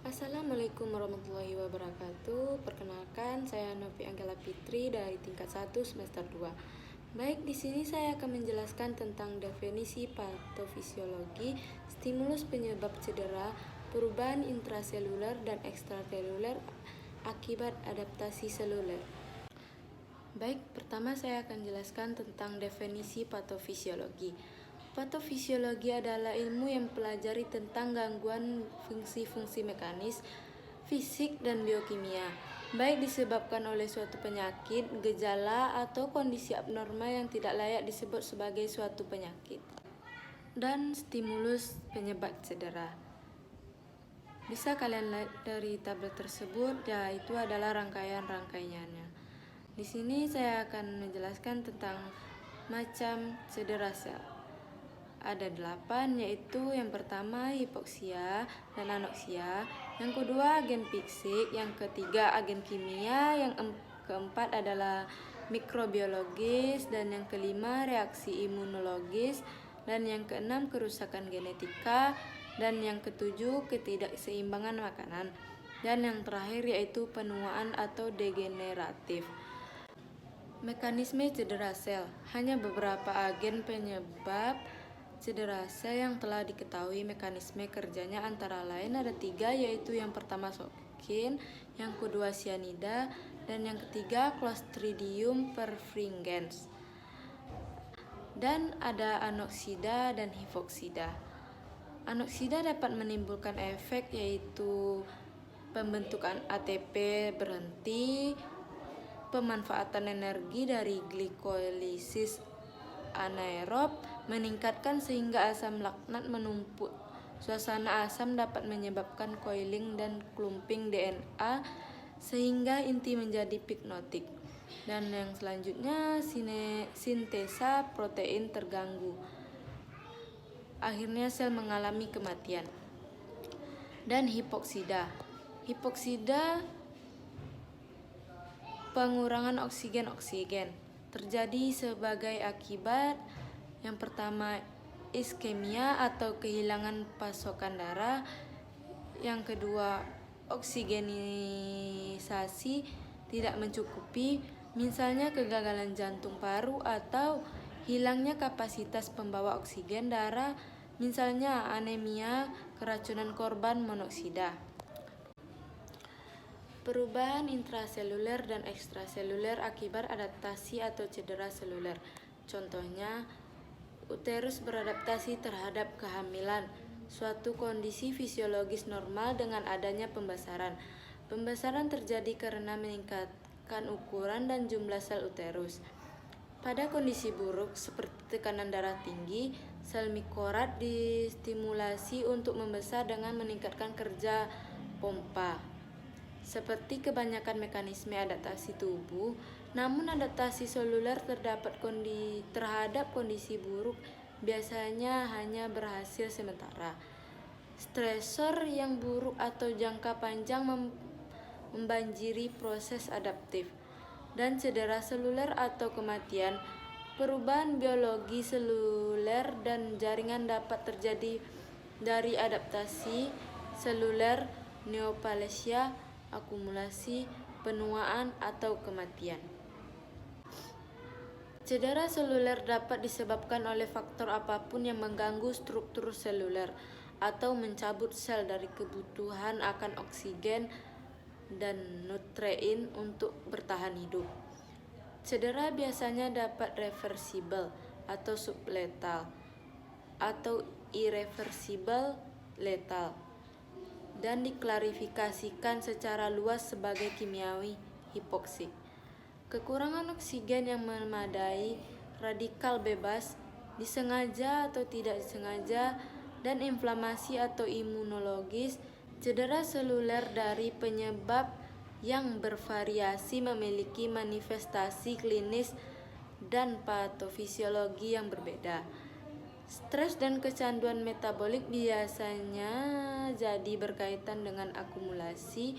Assalamualaikum warahmatullahi wabarakatuh. Perkenalkan, saya Novi Anggela Fitri dari tingkat 1 semester 2. Baik, di sini saya akan menjelaskan tentang definisi patofisiologi, stimulus penyebab cedera, perubahan intraseluler dan ekstraseluler akibat adaptasi seluler. Baik, pertama saya akan jelaskan tentang definisi patofisiologi. Patofisiologi adalah ilmu yang pelajari tentang gangguan fungsi-fungsi mekanis, fisik, dan biokimia, baik disebabkan oleh suatu penyakit, gejala, atau kondisi abnormal yang tidak layak disebut sebagai suatu penyakit. Dan stimulus penyebab cedera. Bisa kalian lihat dari tabel tersebut, yaitu adalah rangkaian-rangkaiannya. Di sini saya akan menjelaskan tentang macam cedera sel. Ada 8, yaitu yang pertama hipoksia dan anoksia, yang kedua agen fisik, yang ketiga agen kimia, yang keempat adalah mikrobiologis, dan yang kelima reaksi imunologis, dan yang keenam kerusakan genetika, dan yang ketujuh ketidakseimbangan makanan, dan yang terakhir yaitu penuaan atau degeneratif. Mekanisme cedera sel. Hanya beberapa agen penyebab cedera sel yang telah diketahui mekanisme kerjanya antara lain ada 3, yaitu yang pertama sokin, yang kedua cyanida, dan yang ketiga Clostridium perfringens. Dan ada anoksida dan hipoksida. Anoksida dapat menimbulkan efek yaitu pembentukan ATP berhenti, pemanfaatan energi dari glikolisis anaerob meningkatkan sehingga asam laknat menumpuk. Suasana asam dapat menyebabkan coiling dan clumping DNA sehingga inti menjadi pignotik. Dan yang selanjutnya sintesa protein terganggu. Akhirnya sel mengalami kematian. Dan hipoksida. Hipoksida pengurangan oksigen terjadi sebagai akibat yang pertama iskemia atau kehilangan pasokan darah, yang kedua oksigenisasi tidak mencukupi, misalnya kegagalan jantung paru atau hilangnya kapasitas pembawa oksigen darah, misalnya anemia, keracunan korban monoksida. Perubahan intraseluler dan ekstraseluler akibat adaptasi atau cedera seluler. Contohnya, uterus beradaptasi terhadap kehamilan, suatu kondisi fisiologis normal dengan adanya pembesaran. Pembesaran terjadi karena meningkatkan ukuran dan jumlah sel uterus. Pada kondisi buruk seperti tekanan darah tinggi, sel mikorat distimulasi untuk membesar dengan meningkatkan kerja pompa. Seperti kebanyakan mekanisme adaptasi tubuh, namun adaptasi seluler terhadap kondisi buruk biasanya hanya berhasil sementara. Stresor yang buruk atau jangka panjang membanjiri proses adaptif. Dan cedera seluler atau kematian. Perubahan biologi seluler dan jaringan dapat terjadi dari adaptasi seluler, neoplasia, akumulasi, penuaan, atau kematian. Cedera seluler dapat disebabkan oleh faktor apapun yang mengganggu struktur seluler atau mencabut sel dari kebutuhan akan oksigen dan nutrien untuk bertahan hidup. Cedera biasanya dapat reversibel atau subletal atau irreversibel letal, dan diklarifikasikan secara luas sebagai kimiawi hipoksik. Kekurangan oksigen yang memadai, radikal bebas, disengaja atau tidak disengaja, dan inflamasi atau imunologis. Cedera seluler dari penyebab yang bervariasi memiliki manifestasi klinis dan patofisiologi yang berbeda. Stres dan kecanduan metabolik biasanya jadi berkaitan dengan akumulasi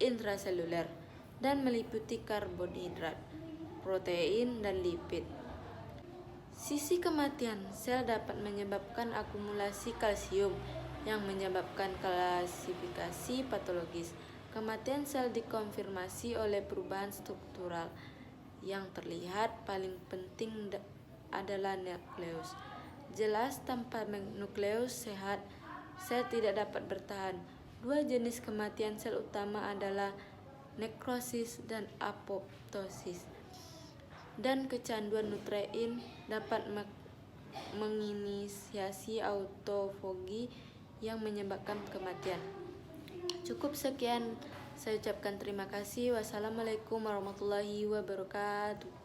intraseluler dan meliputi karbohidrat, protein, dan lipid. Sisi kematian sel dapat menyebabkan akumulasi kalsium yang menyebabkan klasifikasi patologis. Kematian sel dikonfirmasi oleh perubahan struktural. Yang terlihat paling penting adalah nukleus. Jelas, tanpa nukleus sehat, sel tidak dapat bertahan. Dua jenis kematian sel utama adalah nekrosis dan apoptosis. Dan kecanduan nutrien dapat menginisiasi autofagi yang menyebabkan kematian. Cukup sekian, saya ucapkan terima kasih. Wassalamualaikum warahmatullahi wabarakatuh.